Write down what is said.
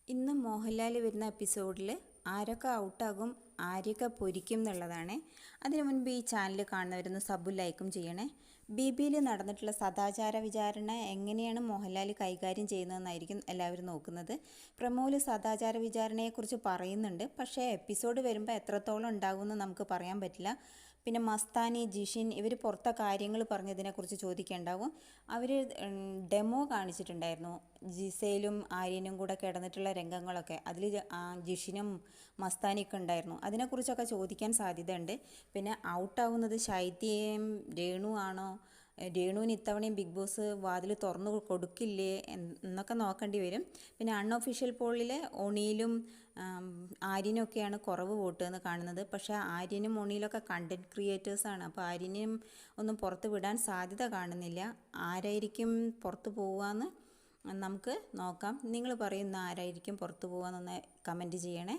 ഇന്ന് മോഹൻലാൽ വരുന്ന എപ്പിസോഡിൽ ആരൊക്കെ ഔട്ടാകും ആരൊക്കെ പൊരിക്കും എന്നുള്ളതാണ്. അതിനു മുൻപ് ഈ ചാനൽ കാണുന്നവരൊന്ന് സബും ലൈക്കും ചെയ്യണേ. BBയിൽ നടന്നിട്ടുള്ള സദാചാര വിചാരണ എങ്ങനെയാണ് മോഹൻലാൽ കൈകാര്യം ചെയ്യുന്നതെന്നായിരിക്കും എല്ലാവരും നോക്കുന്നത്. പ്രമോല് സദാചാര വിചാരണയെക്കുറിച്ച് പറയുന്നുണ്ട്, പക്ഷേ എപ്പിസോഡ് വരുമ്പോൾ എത്രത്തോളം ഉണ്ടാകുമെന്ന് നമുക്ക് പറയാൻ പറ്റില്ല. പിന്നെ മസ്താനി, ജിഷിൻ ഇവർ പുറത്തെ കാര്യങ്ങൾ പറഞ്ഞതിനെക്കുറിച്ച് ചോദിക്കേണ്ടാവും. അവർ ഡെമോ കാണിച്ചിട്ടുണ്ടായിരുന്നു, ജിസയിലും ആര്യനും കൂടെ കിടന്നിട്ടുള്ള രംഗങ്ങളൊക്കെ. അതിൽ ജിഷിനും മസ്താനിയൊക്കെ ഉണ്ടായിരുന്നു. അതിനെക്കുറിച്ചൊക്കെ ചോദിക്കാൻ സാധ്യതയുണ്ട്. പിന്നെ ഔട്ടാവുന്നത് ശൈത്യയും രേണു ആണോ, രേണുവിന് ഇത്തവണയും ബിഗ് ബോസ് വാതിൽ തുറന്നു കൊടുക്കില്ലേ എന്നൊക്കെ നോക്കേണ്ടി വരും. പിന്നെ അൺഒഫീഷ്യൽ പോളിൽ ഒണിയിലും ആര്യനൊക്കെയാണ് കുറവ് വോട്ട് എന്ന് കാണുന്നത്. പക്ഷേ ആര്യനും ഒണിയിലൊക്കെ കണ്ടൻറ് ക്രിയേറ്റേഴ്സാണ്, അപ്പോൾ ആര്യനും ഒന്നും പുറത്ത് വിടാൻ സാധ്യത കാണുന്നില്ല. ആരായിരിക്കും പുറത്ത് പോവുകയെന്ന് നമുക്ക് നോക്കാം. നിങ്ങൾ പറയുന്ന ആരായിരിക്കും പുറത്ത് പോവുകയെന്നൊന്ന് കമൻറ്റ് ചെയ്യണേ.